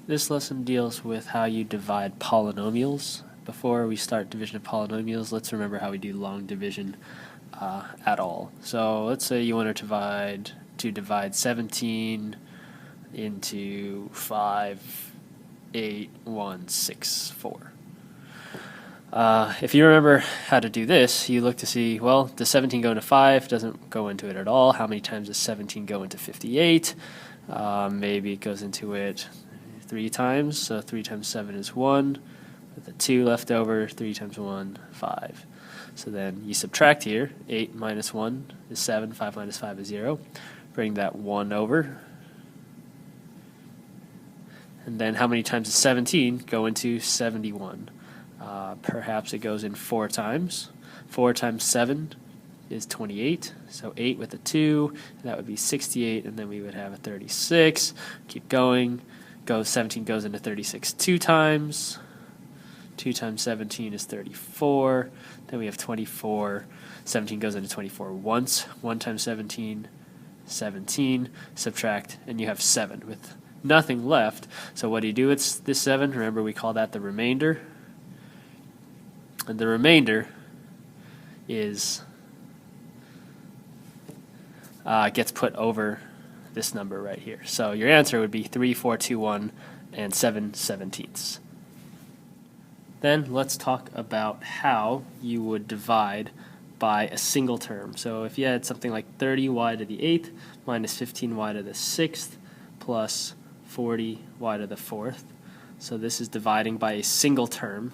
This lesson deals with how you divide polynomials. Before we start division of polynomials, let's remember how we do long division at all. So let's say you want to divide 17 into 5, 8, 1, 6, 4. If you remember how to do this, you look to see, well, does 17 go into 5? Doesn't go into it at all. How many times does 17 go into 58? Maybe it goes into it 3 times, so 3 times 7 is 1, with a 2 left over, 3 times 1, 5. So then you subtract here, 8 minus 1 is 7, 5 minus 5 is 0. Bring that 1 over. And then how many times does 17 go into 71? Perhaps it goes in 4 times. 4 times 7 is 28, so 8 with a 2, and that would be 68, and then we would have a 36. Keep going. 17 goes into 36 2 times. 2 times 17 is 34. Then we have 24. 17 goes into 24 once. 1 times 17, 17. Subtract, and you have 7 with nothing left. So what do you do with this 7? Remember, we call that the remainder. And the remainder is gets put over this number right here. So your answer would be 3, 4, 2, 1, and 7/17. Then let's talk about how you would divide by a single term. So if you had something like 30y to the 8th minus 15y to the 6th plus 40y to the 4th. So this is dividing by a single term.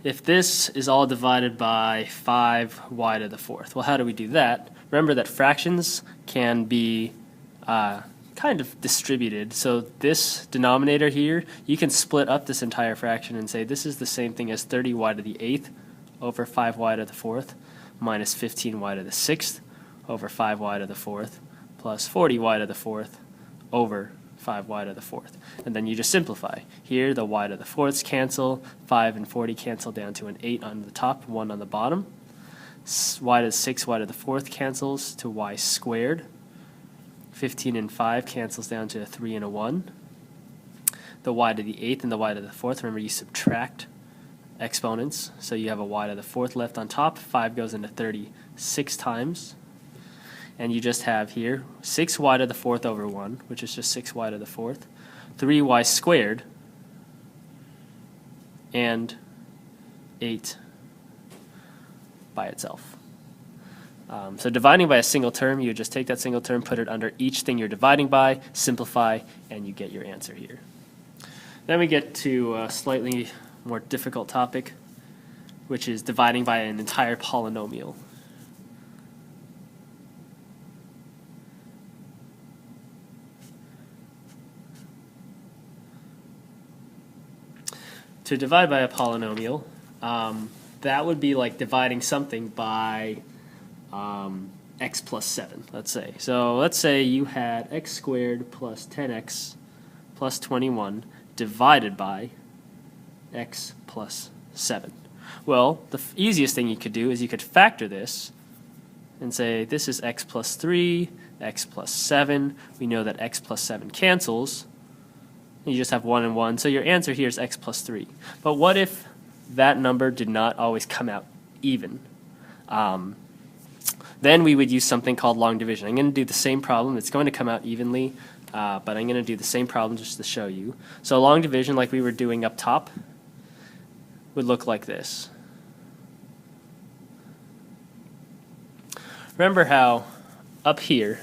If this is all divided by 5y to the 4th, well, how do we do that? Remember that fractions can be kind of distributed. So this denominator here, you can split up this entire fraction and say this is the same thing as 30y to the 8th over 5y to the 4th minus 15y to the 6th over 5y to the 4th plus 40y to the 4th over 5y to the 4th. And then you just simplify. Here the y to the 4ths cancel, 5 and 40 cancel down to an 8 on the top, 1 on the bottom. Y to the 6, y to the 4th cancels to y squared. 15 and 5 cancels down to a 3 and a 1. The y to the 8th and the y to the 4th, remember you subtract exponents, so you have a y to the 4th left on top. 5 goes into 36 times. And you just have here 6y to the 4th over 1, which is just 6y to the 4th, 3y squared, and 8 by itself. So dividing by a single term, you just take that single term, put it under each thing you're dividing by, simplify, and you get your answer here. Then we get to a slightly more difficult topic, which is dividing by an entire polynomial. To divide by a polynomial, that would be like dividing something by x plus 7, let's say. So let's say you had x squared plus 10x plus 21 divided by x plus 7. Well, the easiest thing you could do is you could factor this and say this is x plus 3, x plus 7. We know that x plus 7 cancels. You just have 1 and 1, so your answer here is x plus 3. But what if that number did not always come out even? Then we would use something called long division. I'm going to do the same problem. It's going to come out evenly, but I'm going to do the same problem just to show you. So long division, like we were doing up top, would look like this. Remember how up here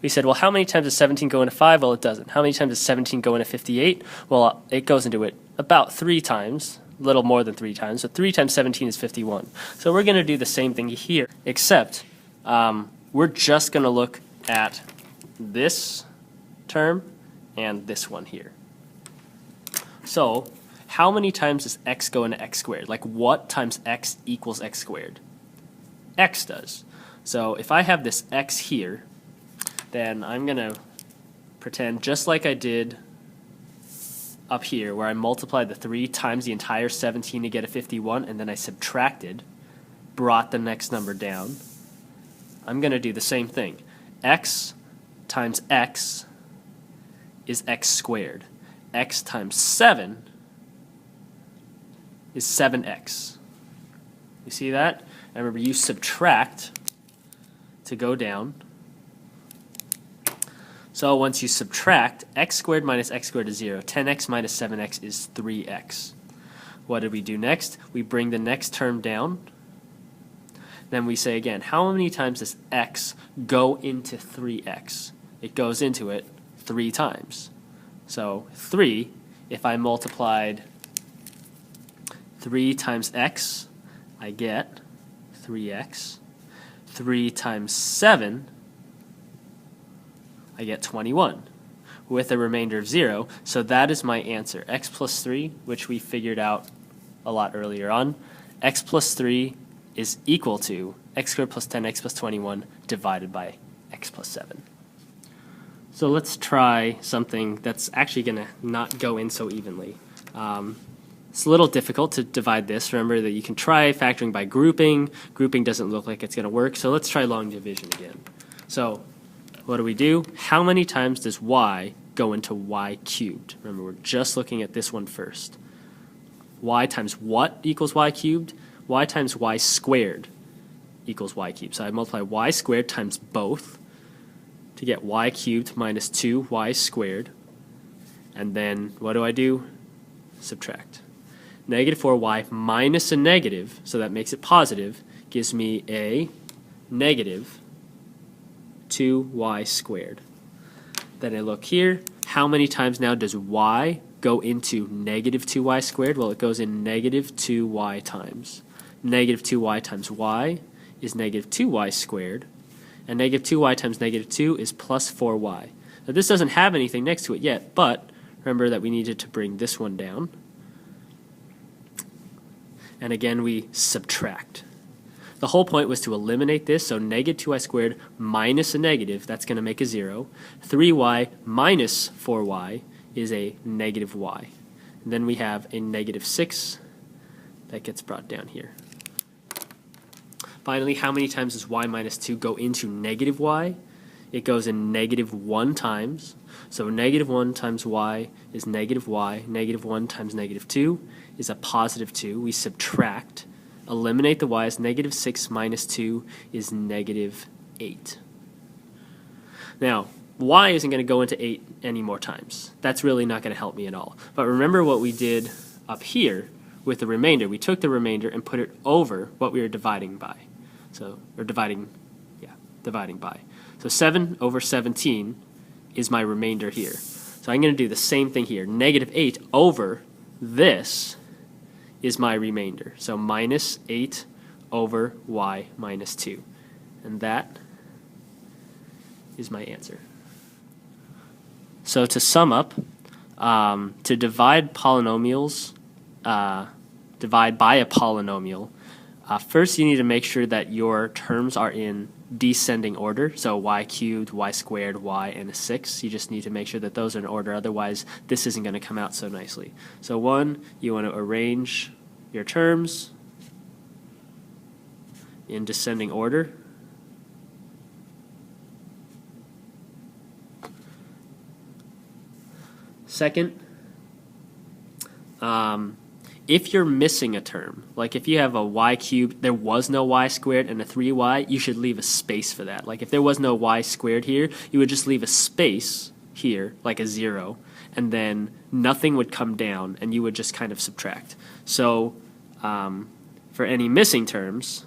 we said, well, how many times does 17 go into 5? Well, it doesn't. How many times does 17 go into 58? Well, it goes into it about 3 times, a little more than 3 times. So 3 times 17 is 51. So we're going to do the same thing here, except we're just going to look at this term and this one here. So how many times does x go into x squared? Like what times x equals x squared? X does. So if I have this x here, then I'm going to pretend just like I did up here where I multiplied the 3 times the entire 17 to get a 51, and then I subtracted, brought the next number down, I'm going to do the same thing. X times x is x squared. X times 7 is 7x. You see that? And remember, you subtract to go down. So once you subtract, x squared minus x squared is 0. 10x minus 7x is 3x. What did we do next? We bring the next term down. Then we say again, how many times does x go into 3x? It goes into it 3 times. So 3, if I multiplied 3 times x, I get 3x. 3 times 7, I get 21 with a remainder of 0. So that is my answer, x plus 3, which we figured out a lot earlier on. X plus 3 is equal to x squared plus 10x plus 21 divided by x plus 7. So let's try something that's actually going to not go in so evenly. It's a little difficult to divide this. Remember that you can try factoring by grouping. Grouping doesn't look like it's going to work, so let's try long division again. So what do? How many times does y go into y cubed? Remember, we're just looking at this one first. Y times what equals y cubed? Y times y squared equals y cubed. So I multiply y squared times both to get y cubed minus 2y squared. And then what do? Subtract. Negative 4y minus a negative, so that makes it positive, gives me a negative 2y squared. Then I look here. How many times now does y go into negative 2y squared? Well, it goes in negative 2y times. Negative 2y times y is negative 2y squared. And negative 2y times negative 2 is plus 4y. Now this doesn't have anything next to it yet, but remember that we needed to bring this one down. And again, we subtract. The whole point was to eliminate this, so negative 2y squared minus a negative, that's going to make a 0. 3y minus 4y is a negative y. And then we have a negative 6 that gets brought down here. Finally, how many times does y minus 2 go into negative y? It goes in negative 1 times. So negative 1 times y is negative y. Negative 1 times negative 2 is a positive 2. We subtract. Eliminate the y's. Negative 6 minus 2 is negative 8. Now, y isn't going to go into 8 any more times. That's really not going to help me at all. But remember what we did up here with the remainder. We took the remainder and put it over what we were dividing by. Dividing by. So 7 over 17 is my remainder here. So I'm going to do the same thing here. Negative 8 over this is my remainder. So minus 8 over y minus 2. And that is my answer. So to sum up, to divide polynomials, divide by a polynomial, first you need to make sure that your terms are in descending order, so y cubed, y squared, y, and a 6. You just need to make sure that those are in order, otherwise this isn't going to come out so nicely. So 1, you want to arrange your terms in descending order. Second, if you're missing a term, like if you have a y cubed, there was no y squared, and a 3y, you should leave a space for that. Like if there was no y squared here, you would just leave a space here, like a 0, and then nothing would come down, and you would just kind of subtract. So for any missing terms,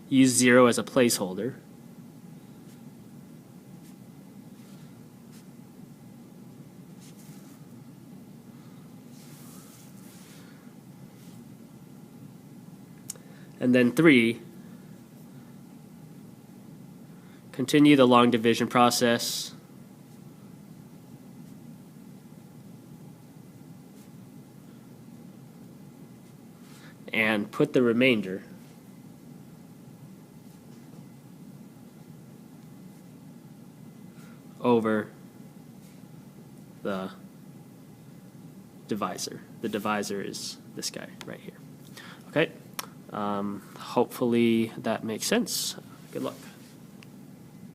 use 0 as a placeholder. And then 3, continue the long division process. And put the remainder over the divisor. The divisor is this guy right here. Okay, hopefully that makes sense. Good luck.